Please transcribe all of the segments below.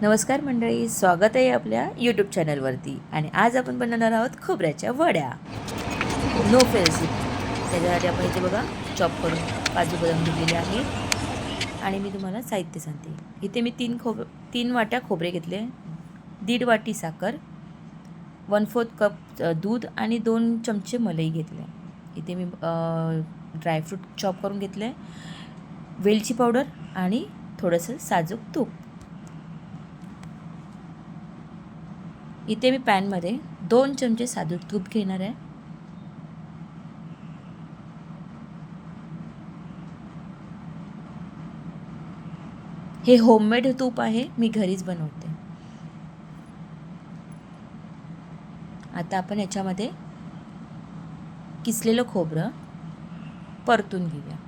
नमस्कार मंडळी, स्वागत आहे आपल्या यूट्यूब चॅनलवरती. आणि आज आपण बनवणार आहोत खोबऱ्याच्या वड्या. नो फेल्सिप. त्याच्यासाठी आपण इथे बघा चॉप करून काजू बदाम घेतलेले आहेत. आणि मी तुम्हाला साहित्य सांगते. इथे मी तीन वाट्या खोबरे घेतले, 1.5 वाटी साखर, 1/4 कप दूध आणि 2 चमचे मलई घेतले. इथे मी ड्रायफ्रूट चॉप करून घेतले, वेलची पावडर आणि थोडंसं साजूक तूप. इथे मी पॅनमध्ये 2 चमचे साजूक तूप घेणार आहे. हे होममेड तूप आहे, मी घरीच बनवते. आता आपण याच्यामध्ये किसलेलं खोबरं परतून घेऊया.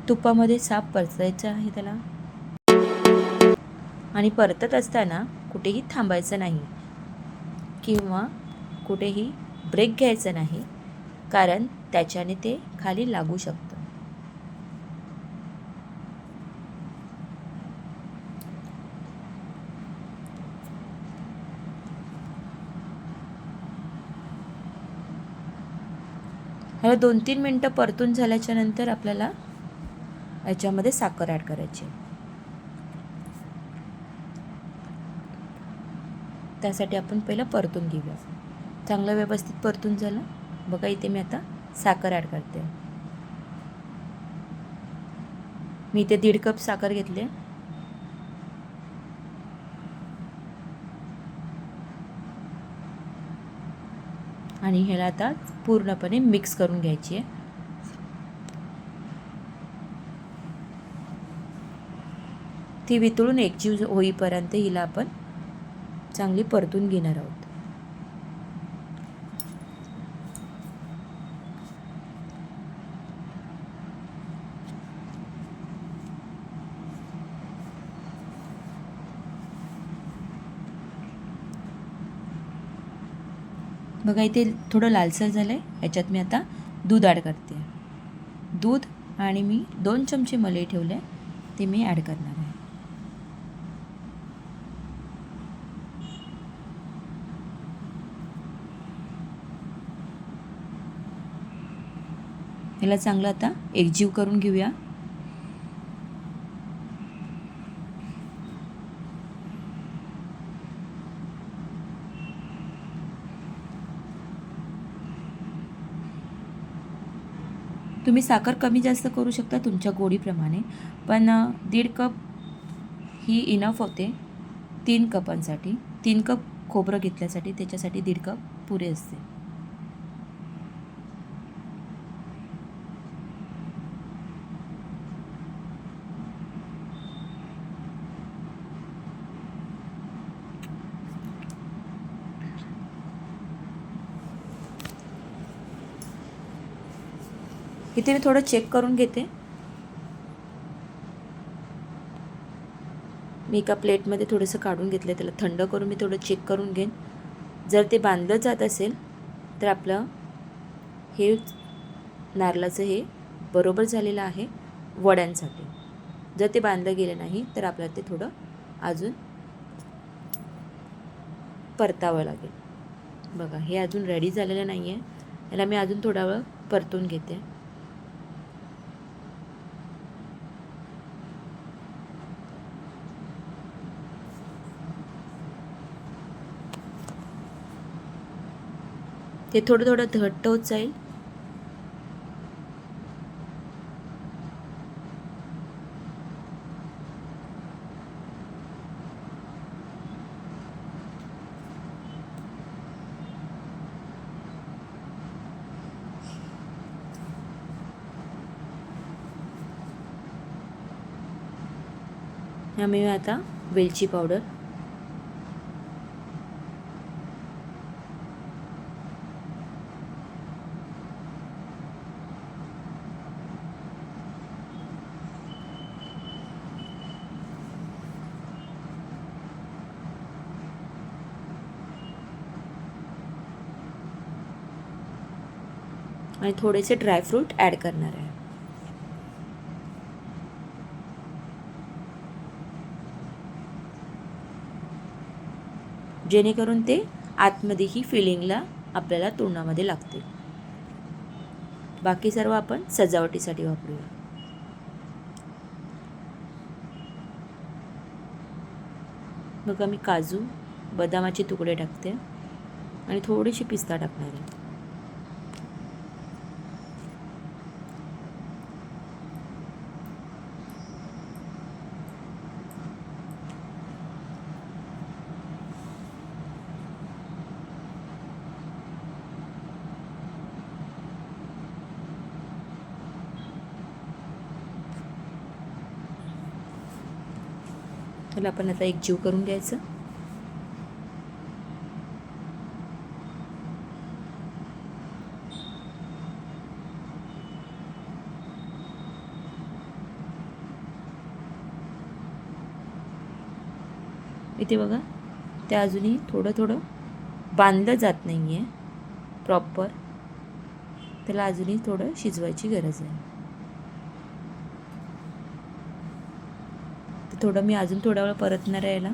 तुपामध्ये साफ परतायचं आहे त्याला. आणि परतत असताना कुठेही थांबायचं नाही किंवा कुठेही ब्रेक घ्यायचा नाही, कारण त्याच्याने ते खाली लागू शकतं. ह्याला 2-3 मिनटं परतून झाल्याच्या नंतर आपल्याला याच्यामध्ये साखर ॲड करायची. त्यासाठी आपण पहिलं परतून घेऊया. चांगलं व्यवस्थित परतून झालं बघा. इथे मी आता साखर ॲड करते. मी इथे 1.5 कप साखर घेतले. आणि ह्याला आता पूर्णपणे मिक्स करून घ्यायची आहे. ती वितळून एकजीव होईपर्यंत हिला आपण चांगली परतून घेणार आहोत. बघा इथे थोडं लालसर झालं आहे. याच्यात मी आता दूध ॲड करते. दूध आणि मी 2 चमचे मलई ठेवले, ते मी ॲड करणार आहे. याला चांगलं आता एकजीव करून घेऊया. तुम्ही साखर कमी जास्त करू शकता तुमच्या गोडीप्रमाणे, पण 1.5 कप ही इनफ होते 3 कपांसाठी. 3 कप खोबरं घेतल्यासाठी त्याच्यासाठी 1.5 कप पुरे असते. इथे मी थोडं चेक करून घेते. मी एका प्लेटमध्ये थोडंसं काढून घेतलं, त्याला थंड करून मी थोडं चेक करून घेईन. जर ते बांधलं जात असेल तर आपलं हे नारळाचं हे बरोबर झालेलं आहे वड्यांसाठी. जर ते बांधलं गेलं नाही तर आपल्याला ते थोडं अजून परतावं लागेल. बघा हे अजून रेडी झालेलं नाही आहे, याला मी अजून थोडा वेळ परतून घेते. ते थोडं थोडं घट्ट होत जाईल. यामुळे आता वेलची पावडर, आणि थोडेसे ड्रायफ्रूट ॲड करणार आहे. जेणेकरून ते आतमध्येही फिलिंगला आपल्याला तोंडामध्ये लागते. बाकी सर्व आपण सजावटीसाठी वापरूया. बघा मी काजू बदामाचे तुकडे टाकते आणि थोडीशी पिस्ता टाकणार आहे. त्याला आपण आता एक जीव करून घ्यायचं. इथे बघा ते अजूनही थोडं थोडं बांधलं जात नाही आहे प्रॉपर, त्याला अजूनही थोडं शिजवायची गरज आहे. तर थोडं मी अजून थोडा वेळ परतणार आहे याला.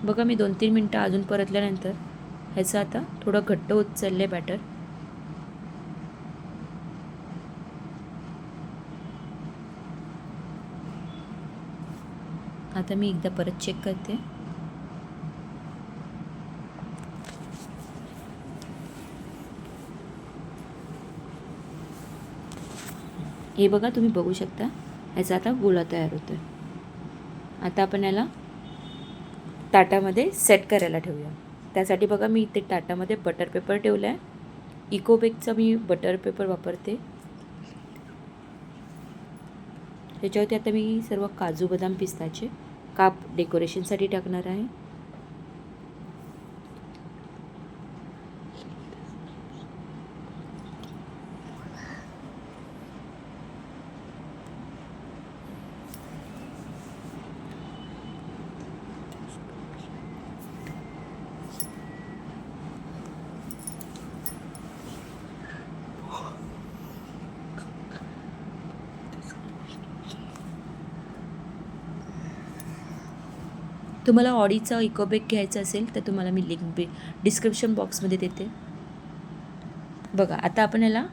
बघा मी 2-3 मिनटं अजून परतल्यानंतर ह्याचं आता थोडं घट्ट होत चाललंय बॅटर. आता मी एकदा परत चेक करते. हे बघा तुम्ही बघू शकता ह्याचा आता गोळा तयार होतोय. आता आपण याला ताटामध्ये सेट करायला ठेवूया. त्यासाठी बघा मी इथे ताटामध्ये बटर पेपर ठेवला आहे. इकोबेकचा मी बटर पेपर वापरते. त्याच्यावरती आता मी सर्व काजू बदाम पिस्ताचे काप डेकोरेशनसाठी टाकणार आहे. तुम्हाला ऑडीचा इकोबेक घ्यायचा असेल तर तुम्हाला मी लिंक डिस्क्रिप्शन बॉक्समध्ये देते. बघा आता आपण याला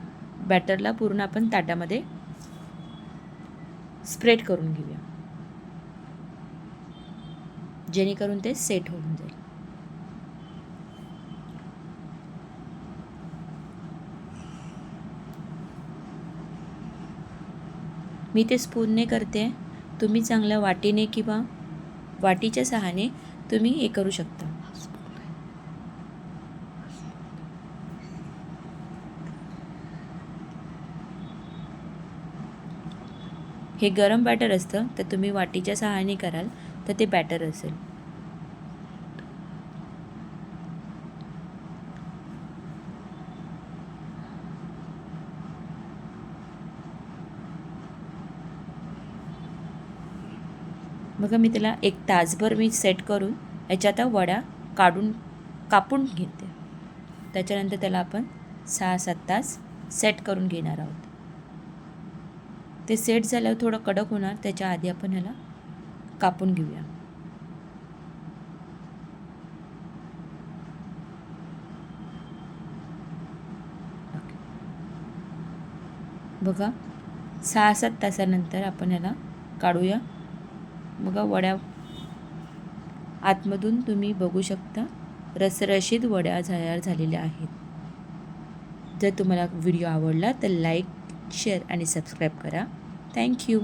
बॅटरला पूर्ण आपण ताटामध्ये स्प्रेड करून घेऊया, जेणेकरून ते सेट होऊन जाईल. मी ते स्पूनने करते, तुम्ही चांगल्या वाटीने किंवा वाटीच्या सहाय्याने तुम्ही हे करू शकता. हे गरम बॅटर असतं तर तुम्ही वाटीच्या सहाय्याने कराल तर ते बॅटर असेल. बघा मी त्याला एक तासभर मी सेट करून याच्यात वड्या कापून घेते. त्याच्यानंतर त्याला आपण 6-7 तास सेट करून घेणार आहोत. ते सेट झाल्यावर थोडं कडक होणार, त्याच्या आधी आपण ह्याला कापून घेऊया. बघा 6-7 तासानंतर आपण ह्याला काढूया. बघा वड्या आतमधून तुम्ही बघू शकता रसरशीत वड्या तयार झालेल्या आहेत. जर तुम्हाला व्हिडिओ आवडला तर लाईक, शेअर आणि सबस्क्राईब करा. थँक्यू.